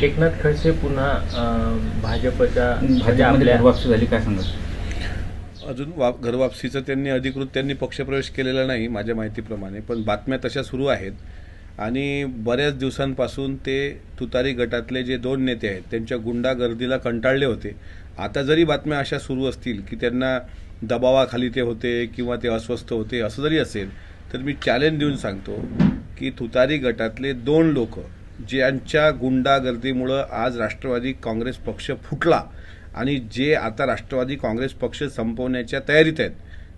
एकनाथ खडसे पुन्हा भाजपच्या भाजपमध्ये वापसी झाली, काय सांगा? अजून घरवापसीचं त्यांनी पक्षप्रवेश केलेला नाही माझ्या माहितीप्रमाणे, पण बातम्या तशा सुरू आहेत आणि बऱ्याच दिवसांपासून ते तुतारी गटातले जे 2 नेते आहेत त्यांच्या गुंडागर्दीला कंटाळले होते. आता जरी बातम्या अशा सुरू असतील की त्यांना दबावाखाली ते होते किंवा ते अस्वस्थ होते, असं जरी असेल तर मी चॅलेंज देऊन सांगतो की तुतारी गटातले 2 लोक ज्यांच्या गुंडागर्दीमुळं आज राष्ट्रवादी काँग्रेस पक्ष फुटला आणि जे आता राष्ट्रवादी काँग्रेस पक्ष संपवण्याच्या तयारीत आहेत,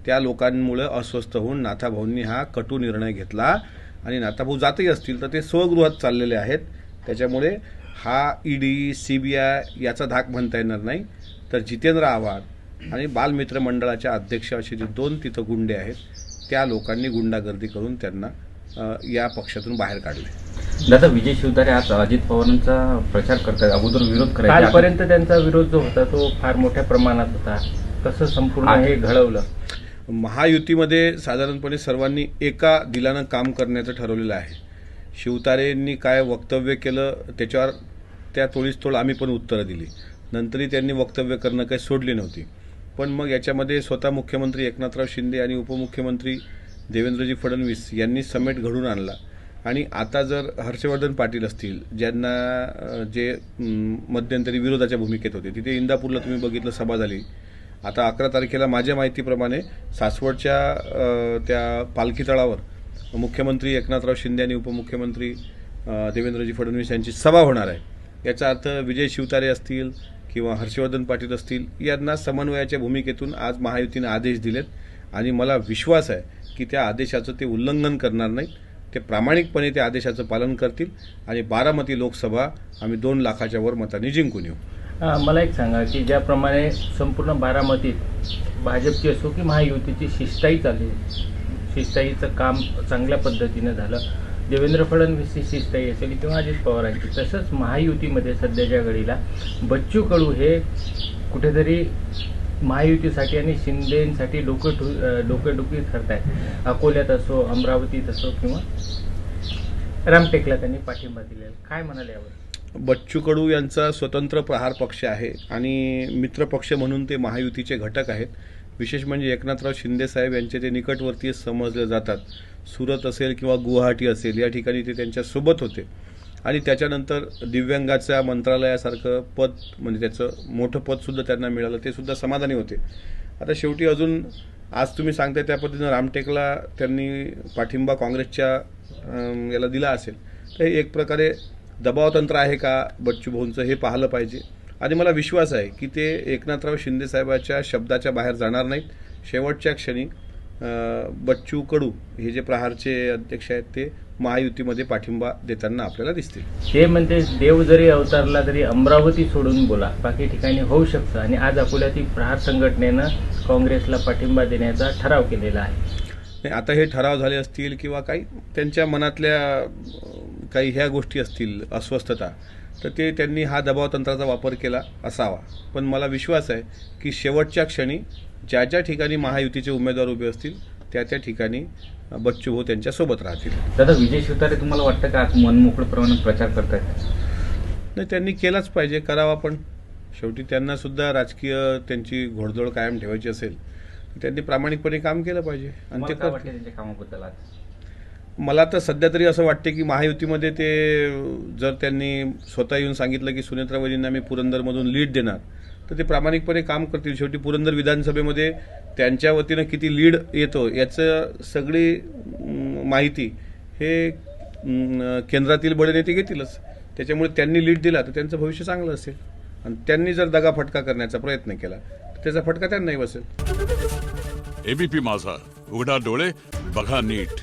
त्या लोकांमुळे अस्वस्थ होऊन नाथाभाऊंनी हा कटू निर्णय घेतला आणि नाथाभाऊ जातही असतील तर ते स्वगृहात चाललेले आहेत. त्याच्यामुळे हा ईडी CBI याचा धाक म्हणता येणार नाही. तर जितेंद्र आव्हाड आणि बालमित्र मंडळाच्या अध्यक्ष असे जे 2 तिथं गुंडे आहेत, त्या लोकांनी गुंडागर्दी करून त्यांना या पक्षातून बाहेर काढले. दादा, विजय शिवतारे आज अजित पवारांचा प्रचार करतात, अगोदर विरोध करायचा, कालपर्यंत त्यांचा विरोध जो होता तो फार मोठ्या प्रमाणात होता, कसं संपूर्ण हे घडवलं? महायुतीमध्ये साधारणपणे सर्वांनी एका दिलानं काम करण्याचं ठरवलेलं आहे. शिवतारेंनी काय वक्तव्य केलं त्याच्यावर त्या तोडीस तोड आम्ही पण उत्तरं दिली. नंतरही त्यांनी वक्तव्य करणं काही सोडली नव्हती. पण मग याच्यामध्ये स्वतः मुख्यमंत्री एकनाथराव शिंदे आणि उपमुख्यमंत्री देवेंद्रजी फडणवीस यांनी समेट घडून आणला आणि आता जर हर्षवर्धन पाटील असतील, ज्यांना जे मध्यंतरी विरोधाच्या भूमिकेत होते, तिथे इंदापूरला तुम्ही बघितलं सभा झाली. आता 11 तारखेला माझ्या माहितीप्रमाणे सासवडच्या त्या पालखी तळावर मुख्यमंत्री एकनाथराव शिंदे आणि उपमुख्यमंत्री देवेंद्रजी फडणवीस यांची सभा होणार आहे. याचा अर्थ विजय शिवतारे असतील किंवा हर्षवर्धन पाटील असतील, यांना समन्वयाच्या भूमिकेतून आज महायुतीने आदेश दिलेत आणि मला विश्वास आहे की त्या आदेशाचं ते उल्लंघन करणार नाहीत. ते प्रामाणिकपणे त्या आदेशाचं पालन करतील आणि बारामती लोकसभा आम्ही 2 लाखाच्या वर मतांनी जिंकून येऊ. मला एक सांगा की ज्याप्रमाणे संपूर्ण बारामतीत भाजपची असो की महायुतीची शिष्टाई चालली, शिष्टाईचं काम चांगल्या पद्धतीनं झालं, देवेंद्र फडणवीसची शिष्टाई असेल किंवा अजित पवारांची, तसंच महायुतीमध्ये सध्याच्या घडीला बच्चू कडू हे कुठेतरी महायुतीसाठी आणि शिंदेसाठी डोकेदुखी ठरत आहेत. अकोल्यात असो, अमरावतीत असो किंवा रामटेकला त्यांनी पाठिंबा दिलेला, काय म्हणाले यावर? बच्चू कडू यांचा स्वतंत्र प्रहार पक्ष आहे आणि मित्रपक्ष म्हणून ते महायुतीचे घटक आहेत. विशेष म्हणजे एकनाथराव शिंदे साहेब यांचे ते निकटवर्तीय समजले जातात. सुरत असेल किंवा गुवाहाटी असेल या ठिकाणी ते त्यांच्यासोबत होते आणि त्याच्यानंतर दिव्यांगाच्या मंत्रालयासारखं पद, म्हणजे त्याचं मोठं पदसुद्धा त्यांना मिळालं, ते सुद्धा समाधानी होते. आता शेवटी अजून आज तुम्ही सांगताय त्या पद्धतीनं रामटेकला त्यांनी पाठिंबा काँग्रेसच्या याला दिला असेल, तर हे एक प्रकारे दबावतंत्र आहे का बच्चू भाऊंचं, हे पाहिलं पाहिजे. आणि मला विश्वास आहे की ते एकनाथराव शिंदे साहेबाच्या शब्दाच्या बाहेर जाणार नाहीत. शेवटच्या क्षणी बच्चू कडू हे जे प्रहारचे अध्यक्ष आहेत ते महायुतीमध्ये पाठिंबा देताना आपल्याला दिसतील. ते म्हणते देव जरी अवतारला तरी अमरावती सोडून बोला, बाकी ठिकाणी होऊ शकतं. आणि आज अकोल्यातील प्रहार संघटनेनं काँग्रेसला पाठिंबा देण्याचा ठराव केलेला आहे. आता हे ठराव झाले असतील किंवा काही त्यांच्या मनातल्या काही ह्या गोष्टी असतील, अस्वस्थता, तर ते त्यांनी हा दबावतंत्राचा वापर केला असावा. पण मला विश्वास आहे की शेवटच्या क्षणी ज्या ज्या ठिकाणी महायुतीचे उमेदवार उभे असतील त्या त्या ठिकाणी बच्चू भाऊ त्यांच्यासोबत राहतील. दादा, विजय शिवतारे तुम्हाला वाटतं का आज मनमोकळ्या प्रमाणात प्रचार करतायत? नाही, त्यांनी केलाच पाहिजे, करावा. पण शेवटी त्यांना सुद्धा राजकीय त्यांची घोडदौड कायम ठेवायची असेल, त्यांनी प्रामाणिकपणे काम केलं पाहिजे आणि ते वाटतं त्यांच्या कामाबद्दल आज? मला तर सध्या तरी असं वाटते की महायुतीमध्ये ते जर त्यांनी स्वतः येऊन सांगितलं की सुनेत्रावजींना मी पुरंदरमधून लीड देणार, तर ते प्रामाणिकपणे काम करतील. शेवटी पुरंदर विधानसभेमध्ये त्यांच्या वतीनं किती लीड येतो याचं सगळी माहिती हे केंद्रातील बडे नेते घेतीलच. त्याच्यामुळे त्यांनी लीड दिला तर त्यांचं भविष्य चांगलं असेल आणि त्यांनी जर दगाफटका करण्याचा प्रयत्न केला तर त्याचा फटका त्यांनाही बसेल. एबीपी माझा, उघडा डोळे बघा नीट.